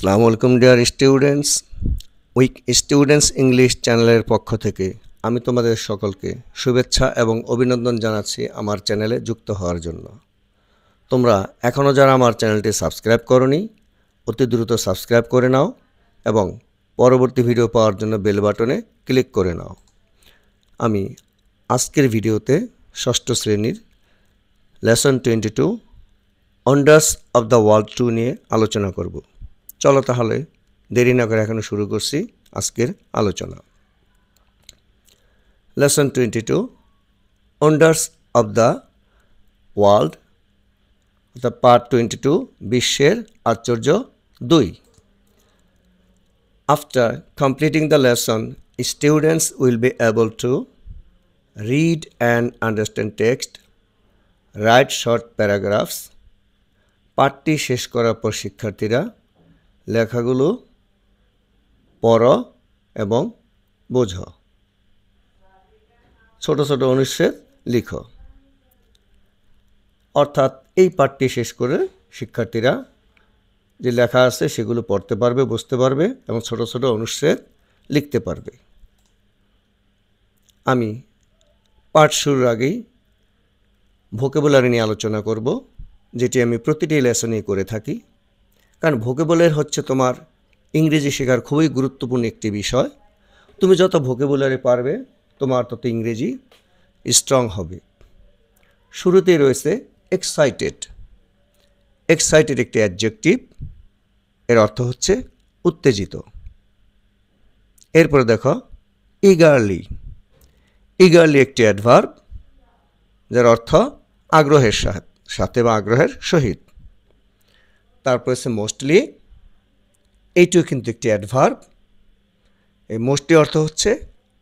আসসালামু আলাইকুম dear students. Week students English চ্যানেলের পক্ষ থেকে আমি তোমাদের সকলকে শুভেচ্ছা এবং অভিনন্দন জানাচ্ছি আমার চ্যানেলে যুক্ত হওয়ার জন্য। তোমরা এখনও যারা আমার চ্যানেলটি সাবস্ক্রাইব করোনি, অতি দ্রুত সাবস্ক্রাইব করে নাও এবং পরবর্তী ভিডিও পাওয়ার জন্য বেল বাটনে ক্লিক করে নাও। আমি আজকের ভিডিওতে ষষ্ঠ শ্রেণীর lesson 22 wonders of the world 2 নিয়ে আলোচনা করব। চলো তাহলে দেরি না করে এখন শুরু করছি আজকের আলোচনা। Lesson 22 wonders of the world, অর্থাৎ পার্ট 22 বিশ্বের আশ্চর্য 2। After completing the lesson, students will be able to read and understand text, right short paragraphs. পাঠটি শেষ করার পর শিক্ষার্থীরা লেখাগুলো পড়ো এবং বোঝো, ছোট ছোট অনুচ্ছেদ লিখো। অর্থাৎ এই পাঠটি শেষ করে শিক্ষার্থীরা যে লেখা আছে সেগুলো পড়তে পারবে, বুঝতে পারবে এবং ছোট ছোট অনুচ্ছেদ লিখতে পারবে। আমি পাঠ শুরুর আগেই ভোকাবুলারি নিয়ে আলোচনা করব, যেটি আমি প্রতিটি লেসনেই করে থাকি। কারণ ভোকাবুলারি হচ্ছে তোমার ইংরেজি শেখার খুবই গুরুত্বপূর্ণ একটি বিষয়। তুমি যত ভোকাবুলারি পারবে তোমার তত ইংরেজি স্ট্রং হবে। শুরুতেই রয়েছে এক্সাইটেড। এক্সাইটেড একটি অ্যাডজেক্টিভ, এর অর্থ হচ্ছে উত্তেজিত। এরপরে দেখো ইগারলি। ইগারলি একটি অ্যাডভার্ব, যার অর্থ আগ্রহের সাথে বা আগ্রহের সহিত। তারপর হচ্ছে মোস্টলি, এইটিও কিন্তু একটি অ্যাডভার্ব। এই মোস্টলি অর্থ হচ্ছে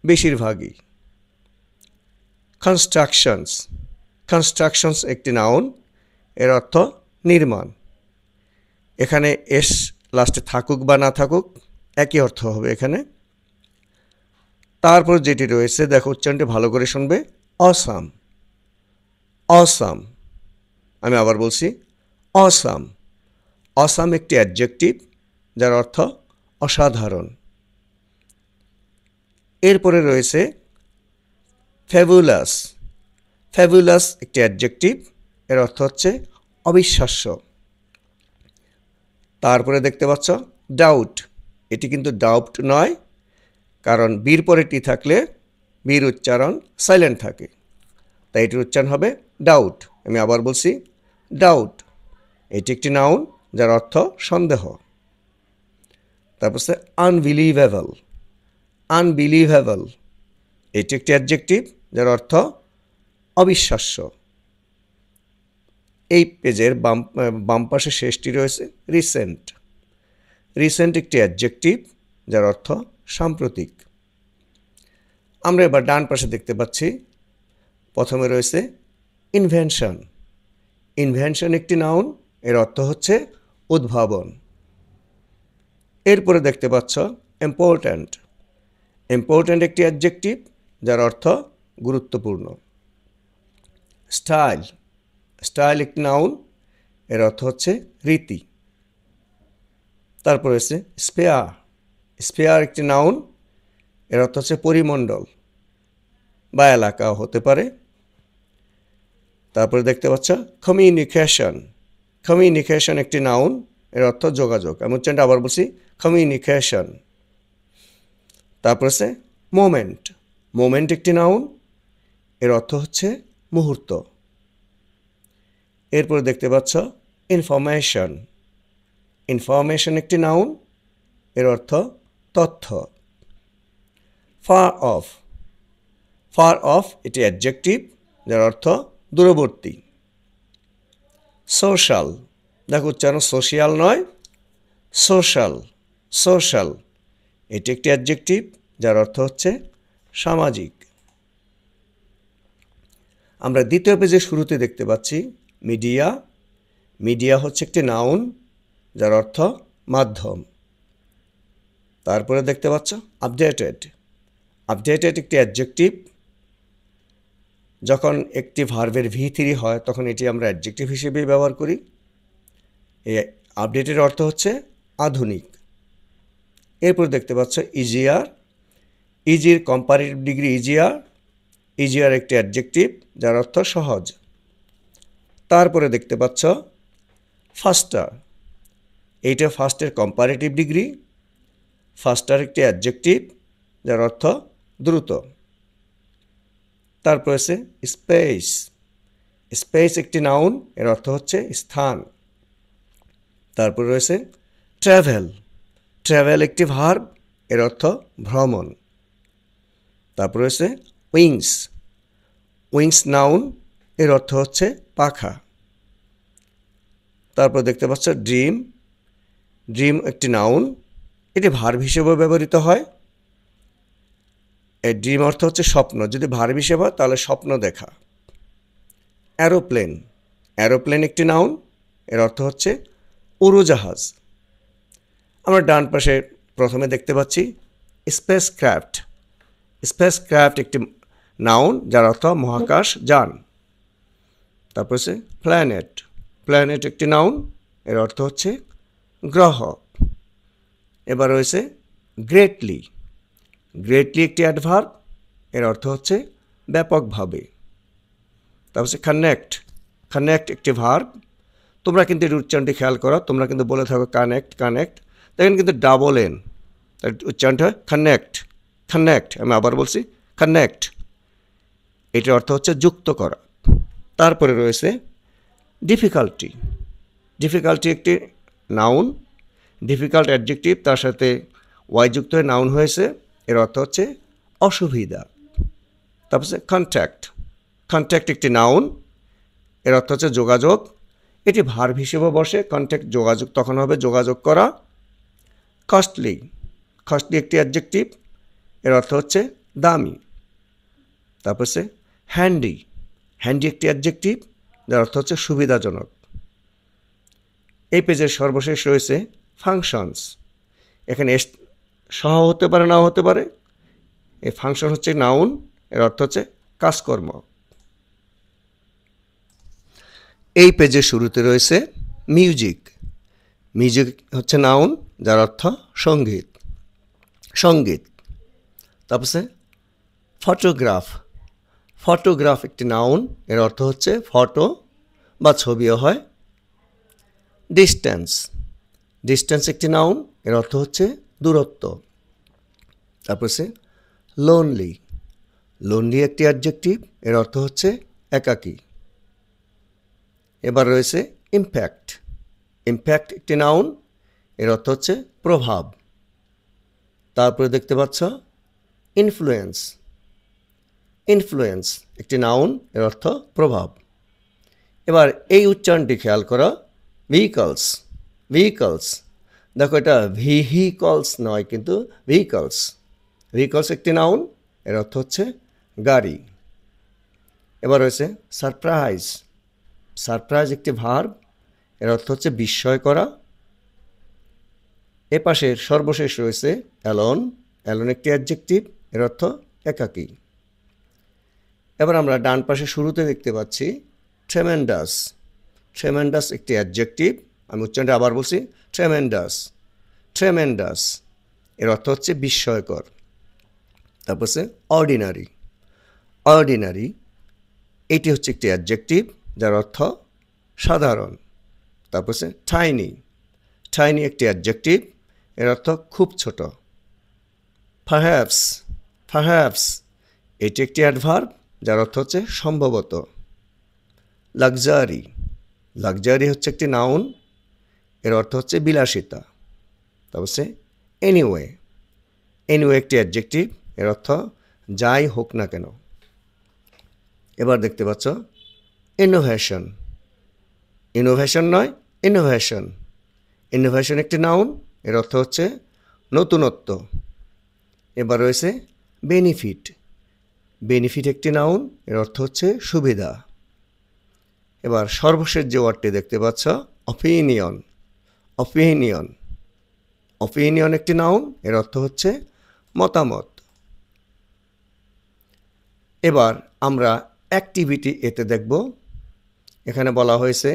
বেশিরভাগই। কনস্ট্রাকশনস। কনস্ট্রাকশনস একটি নাউন, এর অর্থ নির্মাণ। এখানে এস লাস্টে থাকুক বা না থাকুক একই অর্থ হবে এখানে। তারপর যেটি রয়েছে দেখো, উচ্চারণটি ভালো করে শুনবে, অসাম। অসাম, আমি আবার বলছি অসাম। অসাম একটি অ্যাডজেক্টিভ, যার অর্থ অসাধারণ। এরপরে রয়েছে ফ্যাবুলাস। ফ্যাবুলাস একটি অ্যাডজেক্টিভ, এর অর্থ হচ্ছে অবিশ্বাস্য। তারপরে দেখতে পাচ্ছ ডাউট। এটি কিন্তু ডাউট নয়, কারণ বির পরে টি থাকলে বির উচ্চারণ সাইলেন্ট থাকে, তাই এটির উচ্চারণ হবে ডাউট। আমি আবার বলছি ডাউট। এটি একটি নাউন, যার অর্থ সন্দেহ। তারপর হচ্ছে আনবিলিভেবল। আনবিলিভেবল এটি একটি অ্যাডজেক্টিভ, যার অর্থ অবিশ্বাস্য। এই পেজের বাম পাশে শেষটি রয়েছে রিসেন্ট। রিসেন্ট একটি অ্যাডজেক্টিভ, যার অর্থ সাম্প্রতিক। আমরা এবার ডান পাশে দেখতে পাচ্ছি, প্রথমে রয়েছে ইনভেনশন। ইনভেনশন একটি নাউন, এর অর্থ হচ্ছে উদ্ভাবন। এরপরে দেখতে পাচ্ছ ইম্পর্ট্যান্ট। ইম্পর্ট্যান্ট একটি অ্যাডজেক্টিভ, যার অর্থ গুরুত্বপূর্ণ। স্টাইল। স্টাইল একটি নাউন, এর অর্থ হচ্ছে রীতি। তারপর রয়েছে স্পেয়ার। স্পেয়ার একটি নাউন, এর অর্থ হচ্ছে পরিমণ্ডল বা এলাকাও হতে পারে। তারপরে দেখতে পাচ্ছ কমিউনিকেশন। কমিউনিকেশন একটি নাউন, এর অর্থ যোগাযোগ। আমি উচ্চারণটা আবার বলছি কমিউনিকেশন। তারপর আছে মোমেন্ট। মোমেন্ট একটি নাউন, এর অর্থ হচ্ছে মুহূর্ত। এরপর দেখতে পাচ্ছ ইনফরমেশন। ইনফরমেশন একটি নাউন, এর অর্থ তথ্য। Far off. ফার অফ এটি অ্যাডজেক্টিভ, যার অর্থ দূরবর্তী। সোশ্যাল। দেখো উচ্চারণ সোশিয়াল নয়, সোশ্যাল। সোশ্যাল এটি একটি অ্যাডজেক্টিভ, যার অর্থ হচ্ছে সামাজিক। আমরা দ্বিতীয় পেজে শুরুতে দেখতে পাচ্ছি মিডিয়া। মিডিয়া হচ্ছে একটি নাউন, যার অর্থ মাধ্যম। তারপরে দেখতে পাচ্ছ আপডেটেড। আপডেটেড একটি অ্যাডজেক্টিভ। যখন একটি ভার্বের V3 হয় তখন এটি আমরা অ্যাডজেক্টিভ হিসেবে ব্যবহার করি। এই আপডেটেড অর্থ হচ্ছে আধুনিক এরপর দেখতে পাচ্ছ ইজিয়ার। ইজির কম্পারেটিভ ডিগ্রি ইজিয়ার। ইজিয়ার একটি অ্যাডজেক্টিভ যার অর্থ সহজ। তারপরে দেখতে পাচ্ছ ফাস্টার। এইটা ফাস্টের কম্পারেটিভ ডিগ্রি। ফাস্টার একটি অ্যাডজেক্টিভ যার অর্থ দ্রুত। তারপর আছে স্পেস। স্পেস একটি নাউন, এর অর্থ হচ্ছে স্থান। তারপর রয়েছে ট্রাভেল। ট্রাভেল একটি ভার্ব, এর অর্থ ভ্রমণ। তারপর রয়েছে উইংস। উইংস নাউন, এর অর্থ হচ্ছে পাখা। তারপর দেখতে পাচ্ছ ড্রিম। ড্রিম একটি নাউন, এটি ভার্ব হিসেবেও ব্যবহৃত হয়। এই ড্রিম অর্থ হচ্ছে স্বপ্ন, যদি ভার্ব হিসেবে হয় তাহলে স্বপ্ন দেখা। অ্যারোপ্লেন। অ্যারোপ্লেন একটি নাউন, এর অর্থ হচ্ছে উড়োজাহাজ। আমরা ডান পাশে প্রথমে দেখতে পাচ্ছি স্পেস ক্রাফট। স্পেস ক্রাফট একটি নাউন যার অর্থ মহাকাশ যান। তারপর হচ্ছে প্ল্যানেট। প্ল্যানেট একটি নাউন, এর অর্থ হচ্ছে গ্রহ। এবার রয়েছে গ্রেটলি। গ্রেটলি একটি অ্যাডভার্ব, এর অর্থ হচ্ছে ব্যাপকভাবে। তারপর হচ্ছে কানেক্ট। কানেক্ট একটি ভার্ব। তোমরা কিন্তু এর উচ্চারণটি খেয়াল করো, তোমরা কিন্তু বলে থাকো কানেক্ট কানেক্ট, দেখেন কিন্তু ডাবল এন, তার উচ্চারণটা হয় কানেক্ট। কানেক্ট, আমি আবার বলছি কানেক্ট, এটার অর্থ হচ্ছে যুক্ত করা। তারপরে রয়েছে ডিফিকাল্টি। ডিফিকাল্টি একটি নাউন, ডিফিকাল্ট অ্যাডজেক্টিভ, তার সাথে ওয়াই যুক্ত হয়ে নাউন হয়েছে, এর অর্থ হচ্ছে অসুবিধা। তারপর হচ্ছে কন্ট্যাক্ট। কন্ট্যাক্ট একটি নাউন, এর অর্থ হচ্ছে যোগাযোগ, এটি ভার্ব হিসেবে বসে। কন্ট্যাক্ট যোগাযোগ তখন হবে যোগাযোগ করা। কস্টলি। কস্টলি একটি অ্যাডজেক্টিভ, এর অর্থ হচ্ছে দামি। তারপর হচ্ছে হ্যান্ডি। হ্যান্ডি একটি অ্যাডজেক্টিভ যার অর্থ হচ্ছে সুবিধাজনক। এই পেজের সর্বশেষ রয়েছে ফাংশনস। এখানে এস সহ হতে পারে, নাও হতে পারে। এই ফাংশন হচ্ছে নাউন, এর অর্থ হচ্ছে কাজকর্ম। এই পেজের শুরুতে রয়েছে মিউজিক। মিউজিক হচ্ছে নাউন যার অর্থ সঙ্গীত। সঙ্গীত। তারপর ফটোগ্রাফ। ফটোগ্রাফ একটি নাউন, এর অর্থ হচ্ছে ফটো বা ছবিও হয়। ডিস্ট্যান্স। ডিস্ট্যান্স একটি নাউন, এর অর্থ হচ্ছে দূরত্ব। তারপর লোনলি। লোনলি একটি অ্যাডজেক্টিভ, এর অর্থ হচ্ছে একাকী। এবার রয়েছে ইমপ্যাক্ট। ইমপ্যাক্ট একটি নাউন, এর অর্থ হচ্ছে প্রভাব। তারপরে দেখতে পাচ্ছ ইনফ্লুয়েন্স। ইনফ্লুয়েন্স একটি নাউন, এর অর্থ প্রভাব। এবার এই উচ্চারণটি খেয়াল করো, ভেহিকলস। ভেহিকলস, দেখো এটা ভেহিকলস নয়, কিন্তু ভেহিকলস। ভেহিকলস একটি নাউন, এর অর্থ হচ্ছে গাড়ি। এবার রয়েছে সারপ্রাইজ। সারপ্রাইজ একটি ভার্ব, এর অর্থ হচ্ছে বিস্ময় করা। এ পাশের সর্বশেষ রয়েছে অ্যালোন। অ্যালোন একটি অ্যাডজেক্টিভ, এর অর্থ একাকী। এবার আমরা ডান পাশে শুরুতে দেখতে পাচ্ছি ট্রেমেন্ডাস। ট্রেমেন্ডাস একটি অ্যাডজেক্টিভ, আমি উচ্চারণটা আবার বলছি ট্রেমেন্ডাস। ট্রেমেন্ডাস এর অর্থ হচ্ছে বিস্ময়কর। তারপর হচ্ছে অর্ডিনারি। অর্ডিনারি এটি হচ্ছে একটি অ্যাডজেক্টিভ যার অর্থ সাধারণ। তারপর হচ্ছে টাইনি। টাইনি একটি অ্যাডজেক্টিভ, এর অর্থ খুব ছোট। পারহ্যাপস। পারহ্যাপস এটি একটি অ্যাডভার্ব যার অর্থ হচ্ছে সম্ভবত। লাক্সারি। লাক্সারি হচ্ছে একটি নাউন, এর অর্থ হচ্ছে বিলাসিতা। তারপর হচ্ছে এনিওয়ে। এনিওয়ে একটি অ্যাডজেক্টিভ, এর অর্থ যাই হোক না কেন। এবার দেখতে পাচ্ছ ইনোভেশন। ইনোভেশন নয়, ইনোভেশন। ইনোভেশন একটি নাউন, এর অর্থ হচ্ছে নতুনত্ব। এবার রয়েছে বেনিফিট। বেনিফিট একটি নাউন, এর অর্থ হচ্ছে সুবিধা। এবার সর্বশেষ যে ওয়ার্ডটি দেখতে পাচ্ছ অপিনিয়ন। অপিনিয়ন। অপিনিয়ন একটি নাউন, এর অর্থ হচ্ছে মতামত। এবার আমরা অ্যাক্টিভিটি এতে দেখব। এখানে বলা হয়েছে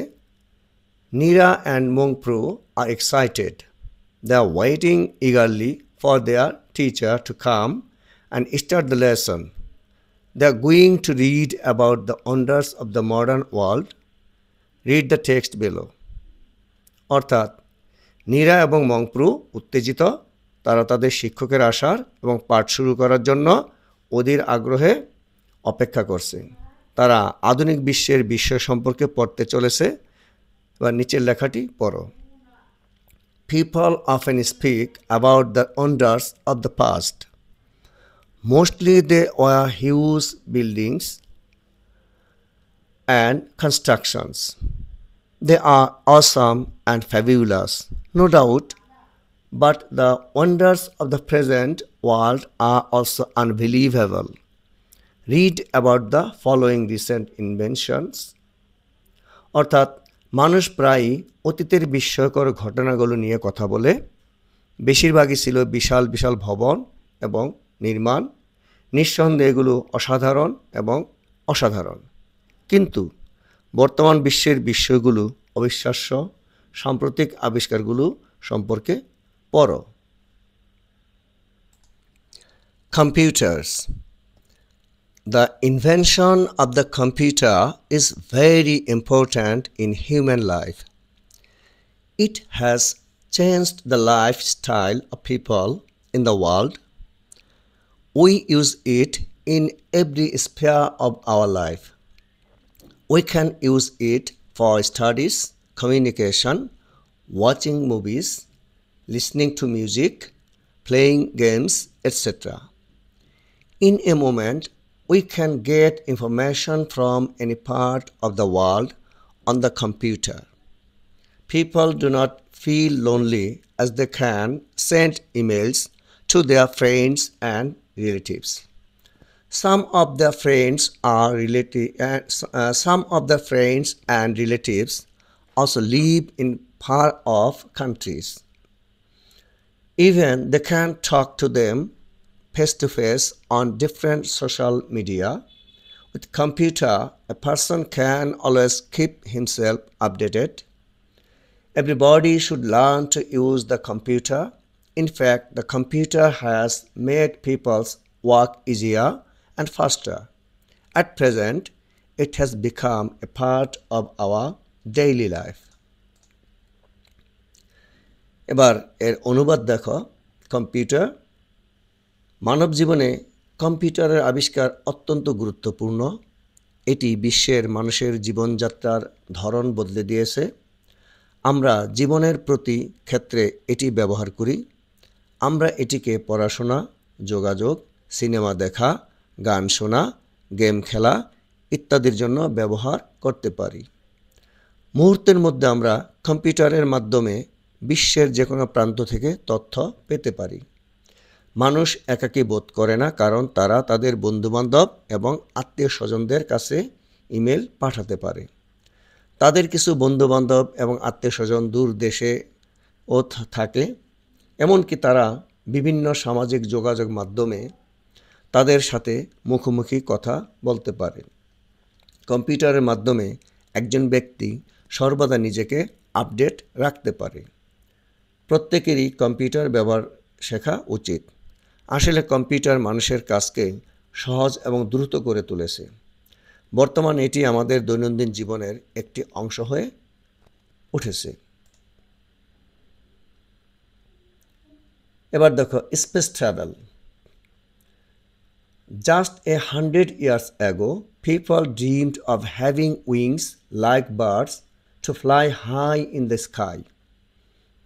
Nira and Mongpru are excited. They are waiting eagerly for their teacher to come and start the lesson. They are going to read about the wonders of the modern world. Read the text below. অর্থাৎ নীরা এবং মংপ্রু উত্তেজিত, তারা তাদের শিক্ষকের আসার এবং পাঠ শুরু করার জন্য অধীর আগ্রহে অপেক্ষা করছে। তারা আধুনিক বিশ্বের বিষয় সম্পর্কে পড়তে চলেছে। বা নিচের লেখাটি পড়ো। People often speak about the wonders of the past. Mostly they were huge buildings and constructions. They are awesome and fabulous, no doubt, but the wonders of the present world are also unbelievable. Read about the following recent inventions. অর্থাৎ মানুষ প্রায়ই অতীতের বিস্ময়কর ঘটনাগুলো নিয়ে কথা বলে। বেশিরভাগই ছিল বিশাল বিশাল ভবন এবং নির্মাণ। নিঃসন্দেহে এগুলো অসাধারণ এবং অসাধারণ, কিন্তু বর্তমান বিশ্বের বিষয়গুলো অবিশ্বাস্য। সাম্প্রতিক আবিষ্কারগুলো সম্পর্কে পড়ো। Computers. The invention of the computer is very important in human life. It has changed the lifestyle of people in the world. We use it in every sphere of our life. We can use it for studies, communication, watching movies, listening to music, playing games, etc. In a moment, we can get information from any part of the world on the computer. People do not feel lonely as they can send emails to their friends and relatives. Some of their friends and relatives also live in far-off countries. Even they can talk to them face-to-face on different social media. With computer, a person can always keep himself updated. Everybody should learn to use the computer. In fact, the computer has made people's work easier and faster. At present, it has become a part of our daily life. এবার এর অনুবাদ দেখো। Computer. মানব জীবনে কম্পিউটারের আবিষ্কার অত্যন্ত গুরুত্বপূর্ণ। এটি বিশ্বের মানুষের জীবনযাত্রার ধরন বদলে দিয়েছে। আমরা জীবনের প্রতি ক্ষেত্রে এটি ব্যবহার করি। আমরা এটিকে পড়াশোনা, যোগাযোগ, সিনেমা দেখা, গান শোনা, গেম খেলা ইত্যাদির জন্য ব্যবহার করতে পারি। মুহূর্তের মধ্যে আমরা কম্পিউটারের মাধ্যমে বিশ্বের যে কোনো প্রান্ত থেকে তথ্য পেতে পারি। মানুষ একাকী বোধ করে না, কারণ তারা তাদের বন্ধুবান্ধব এবং আত্মীয় স্বজনদের কাছে ইমেল পাঠাতে পারে। তাদের কিছু বন্ধুবান্ধব এবং আত্মীয় স্বজন দূর দেশেও থাকে। এমনকি তারা বিভিন্ন সামাজিক যোগাযোগ মাধ্যমে তাদের সাথে মুখোমুখি কথা বলতে পারে। কম্পিউটারের মাধ্যমে একজন ব্যক্তি সর্বদা নিজেকে আপডেট রাখতে পারে। প্রত্যেকেরই কম্পিউটার ব্যবহার শেখা উচিত। আসলে কম্পিউটার মানুষের কাজকে সহজ এবং দ্রুত করে তুলেছে। বর্তমানে এটি আমাদের দৈনন্দিন জীবনের একটি অংশ হয়ে উঠেছে। এবার দেখো space travel. Just 100 years ago, people dreamed of having wings like birds to fly high in the sky.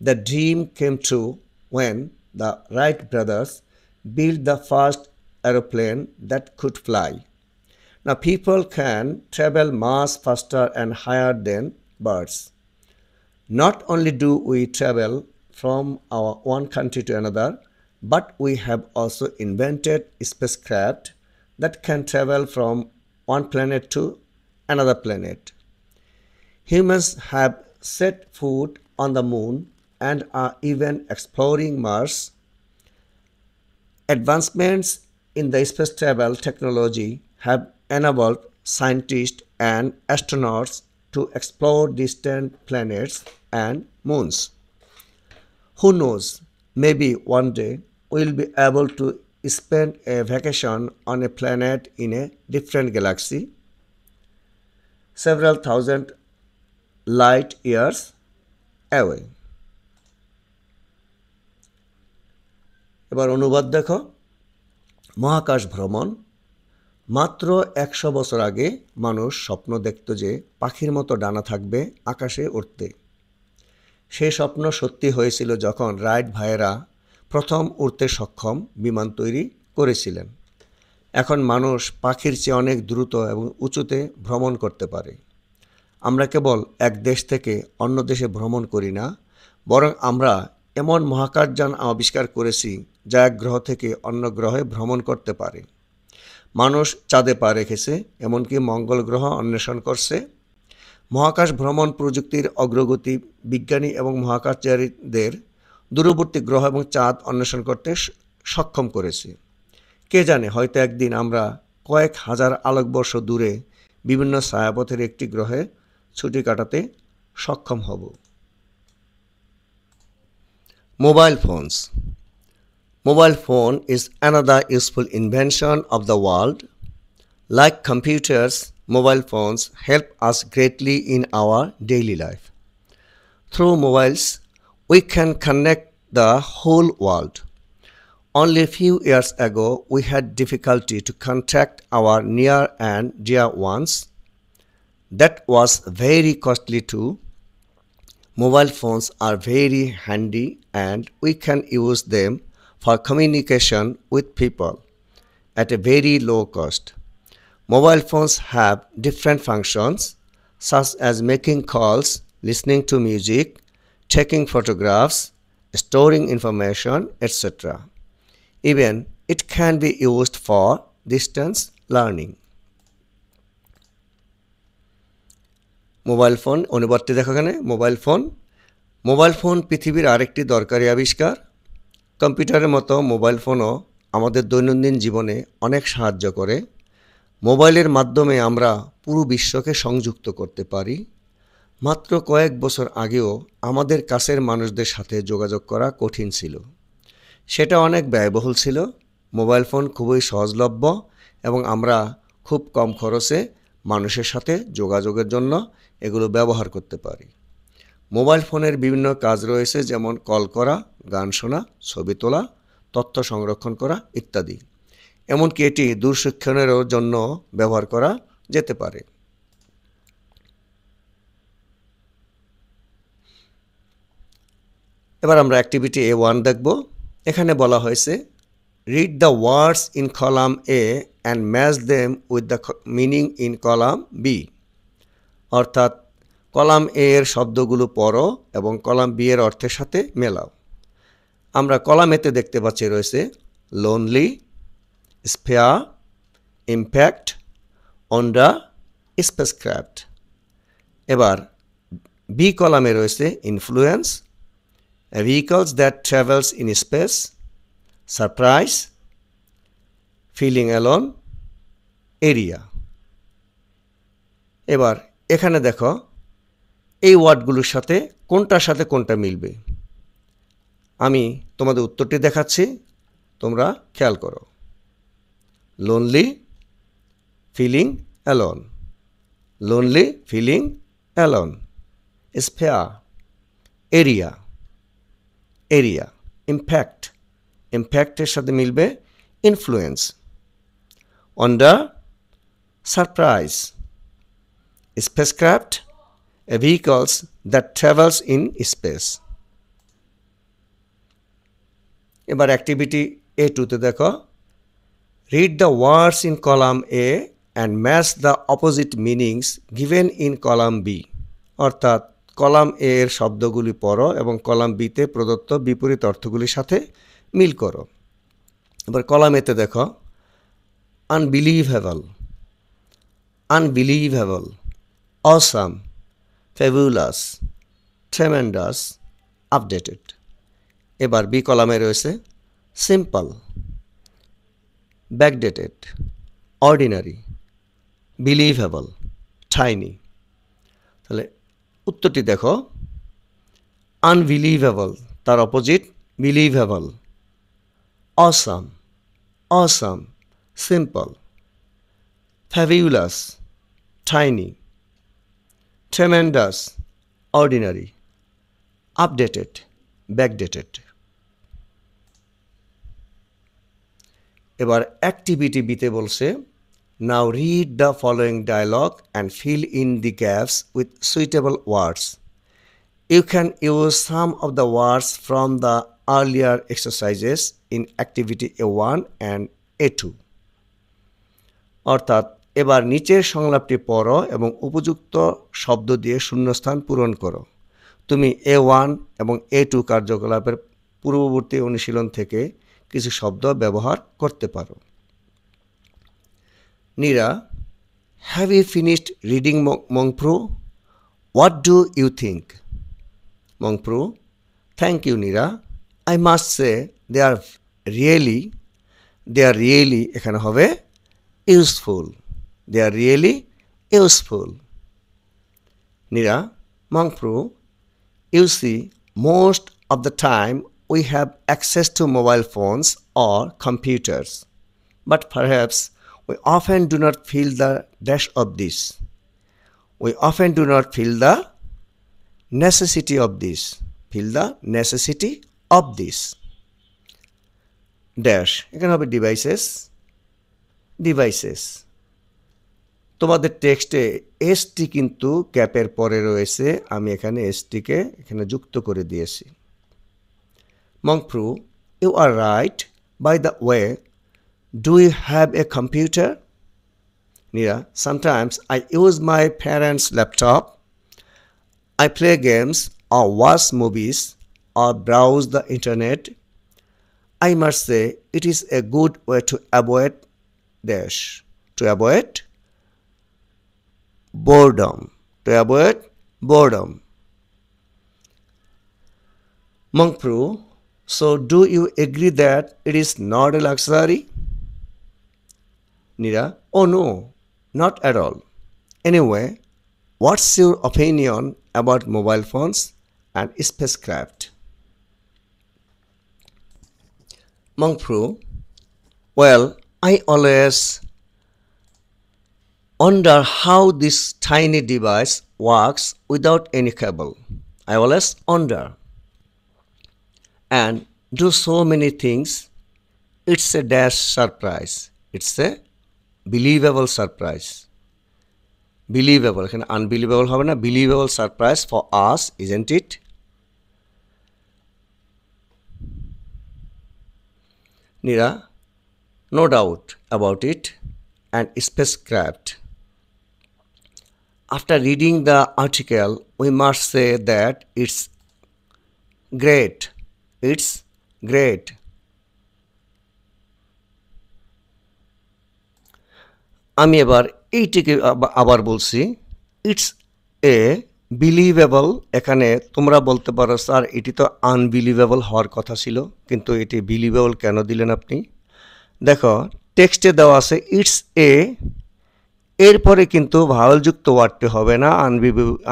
The dream came true when the Wright brothers built the first aeroplane that could fly. Now people can travel much faster and higher than birds. Not only do we travel from our one country to another, but we have also invented spacecraft that can travel from one planet to another planet. Humans have set foot on the moon and are even exploring Mars. Advancements in the space travel technology have enabled scientists and astronauts to explore distant planets and moons. Who knows, maybe one day will be able to spend a vacation on a planet in a different galaxy several thousand light years away. এবার অনুবাদ দেখো। মহাকাশ ভ্রমণ। মাত্র 100 বছর আগে মানুষ স্বপ্ন দেখত যে পাখির মতো ডানা থাকবে আকাশে উড়তে। সেই স্বপ্ন সত্যি হয়েছিল যখন রাইট ভাইয়েরা প্রথম উড়তে সক্ষম বিমান তৈরি করেছিলেন। এখন মানুষ পাখির চেয়ে অনেক দ্রুত এবং উঁচুতে ভ্রমণ করতে পারে। আমরা কেবল এক দেশ থেকে অন্য দেশে ভ্রমণ করি না, বরং আমরা এমন মহাকাশযান আবিষ্কার করেছি যা এক গ্রহ থেকে অন্য গ্রহে ভ্রমণ করতে পারে। মানুষ চাঁদে পা রেখেছে, এমনকি মঙ্গল গ্রহ অন্বেষণ করছে। মহাকাশ ভ্রমণ প্রযুক্তির অগ্রগতি বিজ্ঞানী এবং মহাকাশচারীদের দূরবর্তী গ্রহ এবং চাঁদ অন্বেষণ করতে সক্ষম করেছে। কে জানে, হয়তো একদিন আমরা কয়েক হাজার আলোকবর্ষ দূরে বিভিন্ন ছায়াপথের একটি গ্রহে ছুটি কাটাতে সক্ষম হব। Mobile phones. Mobile phone is another useful invention of the world. Like computers, mobile phones help us greatly in our daily life. Through mobiles, we can connect the whole world. Only a few years ago, we had difficulty to contact our near and dear ones. That was very costly too. Mobile phones are very handy and we can use them for communication with people at a very low cost. Mobile phones have different functions such as making calls, listening to music, taking photographs, storing information, etc. Even it can be used for distance learning. Mobile phone অনুবাদটি দেখো এখানে। Mobile phone পৃথিবীর আরেকটি দরকারি আবিষ্কার। কম্পিউটারের মতো mobile ফোনও আমাদের দৈনন্দিন জীবনে অনেক সাহায্য করে। মোবাইলের মাধ্যমে আমরা পুরো বিশ্বকে সংযুক্ত করতে পারি। মাত্র কয়েক বছর আগেও আমাদের কাছের মানুষদের সাথে যোগাযোগ করা কঠিন ছিল। সেটা অনেক ব্যয়বহুল ছিল। মোবাইল ফোন খুবই সহজলভ্য এবং আমরা খুব কম খরচে মানুষের সাথে যোগাযোগের জন্য এগুলো ব্যবহার করতে পারি। মোবাইল ফোনের বিভিন্ন কাজ রয়েছে, যেমন কল করা, গান শোনা, ছবি তোলা, তথ্য সংরক্ষণ করা ইত্যাদি। এমনকি এটি দূরশিক্ষণেরও জন্য ব্যবহার করা যেতে পারে। এবার আমরা অ্যাক্টিভিটি A1 দেখব। এখানে বলা হয়েছে read the words in column A and match them with the meaning in column B. অর্থাৎ কলাম এ এর শব্দগুলো পড়ো এবং কলাম বি এর অর্থের সাথে মেলাও। আমরা কলাম এতে দেখতে পাচ্ছি রয়েছে লোনলি, স্পেয়ার, ইম্প্যাক্ট, অন্ডা, স্পেসক্রাফট। এবার বি কলামে রয়েছে influence, vehicles that travels in space, surprise, feeling alone, area. এবার এখানে দেখো এই ওয়ার্ডগুলোর সাথে কোনটার সাথে কোনটা মিলবে। আমি তোমাদের উত্তরটি দেখাচ্ছি, তোমরা খেয়াল করো। Lonely, feeling alone, lonely, feeling alone. Spare, area, area. Impact, ইম্প্যাক্টের সাথে মিলবে influence. Wonder, surprise. Spacecraft, vehicles that travels in space. এবার অ্যাক্টিভিটি A2 দেখো। Read the words in column A and match the opposite meanings given in column B. অর্থাৎ column A এর শব্দগুলি পড়ো এবং কলাম বিতে প্রদত্ত বিপরীত অর্থগুলির সাথে মিল করো। এবার কলাম এতে দেখো unbelievable, unbelievable, awesome, fabulous, tremendous, updated. এবার বি কলামে রয়েছে simple, backdated, ordinary, believable, tiny. তাহলে উত্তরটি দেখো আনবিলিভেবল, তার opposite believable. awesome, awesome, simple, fabulous, tiny, tremendous, ordinary, updated, backdated. এবার অ্যাক্টিভিটি বিতে বলছে now read the following dialogue and fill in the gaps with suitable words. You can use some of the words from the earlier exercises in activity A1 and A2। অর্থাৎ এবার নিচের সংলাপটি পড়ো এবং উপযুক্ত শব্দ দিয়ে শূন্যস্থান পূরণ করো। তুমি A1 এবং A2 কার্যকলাপের পূর্ববর্তী অনুশীলন থেকে কিছু শব্দ ব্যবহার করতে পারো। Neera, have you finished reading Mongpru? What do you think? Mongpru, thank you Neera, I must say they are really এখানে হবে useful. They are really useful. Neera, Mongpru, you see, most of the time we have access to mobile phones or computers, but perhaps we often do not feel the dash of this. We often do not feel the necessity of this. Feel the necessity of this. Dash. এখানে হবে devices. তোমাদের টেক্সটে ST কিন্তু গ্যাপের পরে রয়েছে, আমি এখানে এসটিকে এখানে যুক্ত করে দিয়েছি। Mongpru, you are right. By the way, do you have a computer? Neera, sometimes I use my parents laptop. I play games or watch movies or browse the internet. I must say it is a good way to avoid dash. To avoid boredom. Mongpru, so do you agree that it is not a luxury? Nira, oh no, not at all. Anyway, what's your opinion about mobile phones and spacecraft? Mongpru, well, I always wonder how this tiny device works without any cable. I always wonder and do so many things. It's a dash surprise. It's a believable surprise. Believable, এখানে unbelievable হবে না, believable surprise for us, isn't it? Nira, no doubt about it. And spacecraft. After reading the article, we must say that it's great. It's great. আমি এবার এইটিকে আবার বলছি, it's a believable. এখানে তোমরা বলতে পারো স্যার এটি তো আনবিলিভেবল হওয়ার কথা ছিল, কিন্তু এটি বিলিভেবল কেন দিলেন আপনি? দেখো টেক্সটে দেওয়া আছে ইটস এ, এরপরে কিন্তু ভাওয়েলযুক্ত ওয়ার্ডটি হবে না।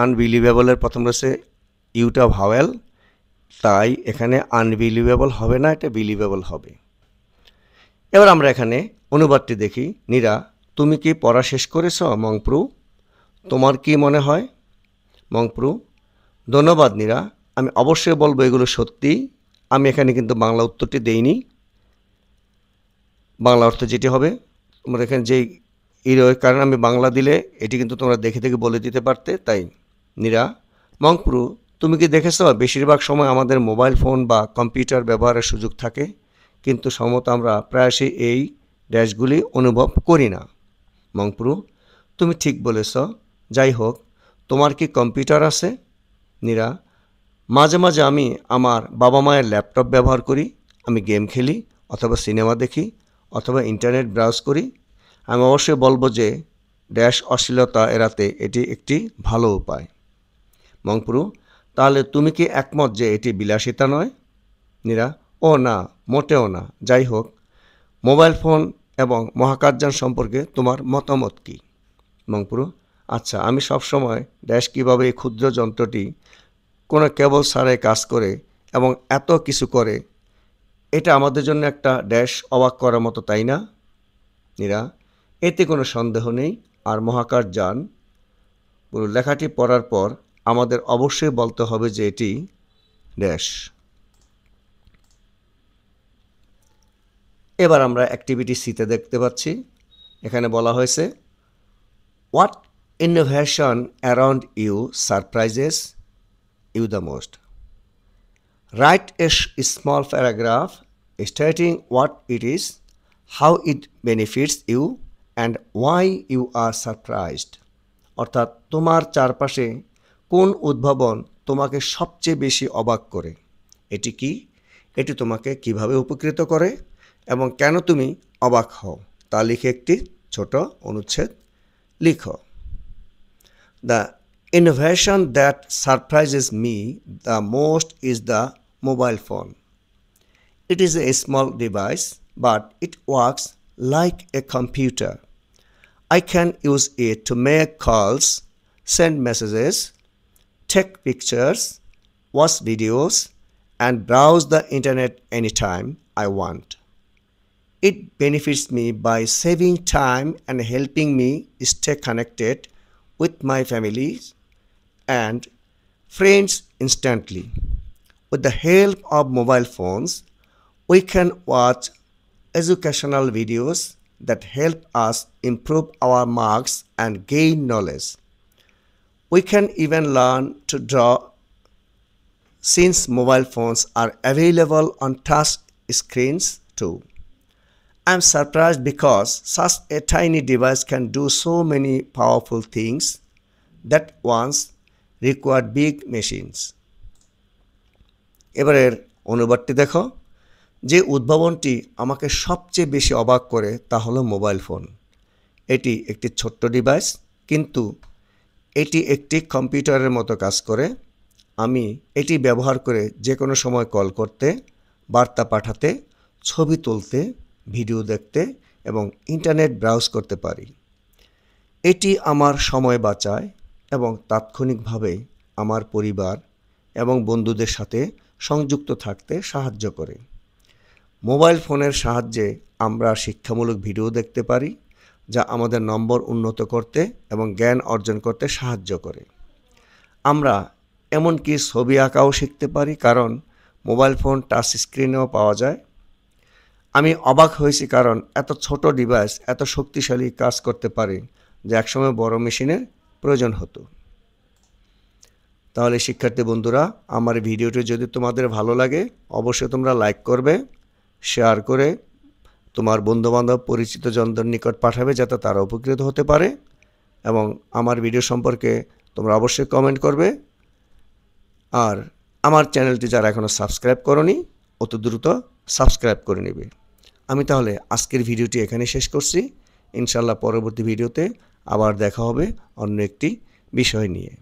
আনবিলিভেবলের প্রথম রয়েছে ইউটা ভাওয়েল, তাই এখানে আনবিলিভেবল হবে না, এটা বিলিভেবল হবে। এবার আমরা এখানে অনুবাদটি দেখি। নীরা, তুমি কি পড়া শেষ করেছ? মংপ্রু, তোমার কি মনে হয়? মংপ্রু, ধন্যবাদ নীরা, আমি অবশ্যই বলবো এগুলো সত্যি। আমি এখানে কিন্তু বাংলা উত্তরটি দেইনি। বাংলা অর্থ যেটি হবে তোমরা এখানে যেই কারণ আমি বাংলা দিলে এটি কিন্তু তোমরা দেখে দেখে বলে দিতে পারতে, তাই। নীরা, মংপ্রু, তুমি কি দেখেছ বেশিরভাগ সময় আমাদের মোবাইল ফোন বা কম্পিউটার ব্যবহারের সুযোগ থাকে, কিন্তু সম্ভবত আমরা প্রায়শই এই ড্যাশগুলি অনুভব করি না। মংপ্রু, তুমি ঠিক বলেছ। যাই হোক, তোমার কি কম্পিউটার আছে? নীরা, মাঝে মাঝে আমি আমার বাবা মায়ের ল্যাপটপ ব্যবহার করি। আমি গেম খেলি অথবা সিনেমা দেখি অথবা ইন্টারনেট ব্রাউজ করি। আমি অবশ্যই বলবো যে ড্যাশ অশ্লীলতা এড়াতে এটি একটি ভালো উপায়। মংপ্রু, তাহলে তুমি কি একমত যে এটি বিলাসিতা নয়? নীরা, ও না, মোটেও না। যাই হোক, মোবাইল ফোন এবং মহাকাশযান সম্পর্কে তোমার মতামত কী? মংপ্রু, আচ্ছা, আমি সবসময় ড্যাশ কীভাবে এই ক্ষুদ্র যন্ত্রটি কোনো কেবল ছাড়াই কাজ করে এবং এত কিছু করে এটা আমাদের জন্য একটা ড্যাশ অবাক করার মতো, তাই না? নীরা, এতে কোনো সন্দেহ নেই। আর মহাকাশ যান পুরো লেখাটি পড়ার পর আমাদের অবশ্যই বলতে হবে যে এটি ড্যাশ। এবার আমরা অ্যাক্টিভিটি সিতে দেখতে পাচ্ছি, এখানে বলা হয়েছে what innovation around you surprises you the most. Right a small paragraph stating what it is, how it benefits you and why you are surprised। অর্থাৎ তোমার চারপাশে কোন উদ্ভাবন তোমাকে সবচেয়ে বেশি অবাক করে, এটি কি, এটি তোমাকে কিভাবে উপকৃত করে এবং কেন তুমি অবাক হও তা লিখে একটি ছোট অনুচ্ছেদ লিখো। The innovation that surprises me the most is the mobile phone. It is a small device, but it works like a computer. I can use it to make calls, send messages, take pictures, watch videos, and browse the internet anytime I want. It benefits me by saving time and helping me stay connected with my family and friends instantly. With the help of mobile phones, we can watch educational videos that help us improve our marks and gain knowledge. We can even learn to draw since mobile phones are available on touch screens too. I'm surprised because such a tiny device can do so many powerful things that once required big machines. এবারের অনুবাদটি দেখো। যে উদ্ভাবনটি আমাকে সবচেয়ে বেশি অবাক করে তা হলো মোবাইল ফোন। এটি একটি ছোট্ট ডিভাইস, কিন্তু এটি একটি কম্পিউটারের মতো কাজ করে। আমি এটি ব্যবহার করে যে কোনো সময় কল করতে, বার্তা পাঠাতে, ছবি তুলতে, ভিডিও দেখতে এবং ইন্টারনেট ব্রাউজ করতে পারি। এটি আমার সময় বাঁচায় এবং তাৎক্ষণিকভাবে আমার পরিবার এবং বন্ধুদের সাথে সংযুক্ত থাকতে সাহায্য করে। মোবাইল ফোনের সাহায্যে আমরা শিক্ষামূলক ভিডিও দেখতে পারি, যা আমাদের নম্বর উন্নত করতে এবং জ্ঞান অর্জন করতে সাহায্য করে। আমরা এমনকি ছবি আঁকাও শিখতে পারি, কারণ মোবাইল ফোন টাচ স্ক্রিনেও পাওয়া যায়। আমি অবাক হয়েছি কারণ এত ছোট ডিভাইস এত শক্তিশালী কাজ করতে পারে, যা একসময় বড় মেশিনের প্রয়োজন হতো। তাহলে শিক্ষার্থী বন্ধুরা, আমার ভিডিওটি যদি তোমাদের ভালো লাগে অবশ্যই তোমরা লাইক করবে, শেয়ার করে তোমার বন্ধুবান্ধব পরিচিত জনদের নিকট পাঠাবে যাতে তারা উপকৃত হতে পারে, এবং আমার ভিডিও সম্পর্কে তোমরা অবশ্যই কমেন্ট করবে। আর আমার চ্যানেলটি যারা এখনও সাবস্ক্রাইব করোনি অতি দ্রুত সাবস্ক্রাইব করে নেবে। আমি তাহলে আজকের ভিডিওটি এখানে শেষ করছি। ইনশাআল্লাহ পরবর্তী ভিডিওতে আবার দেখা হবে অন্য একটি বিষয় নিয়ে।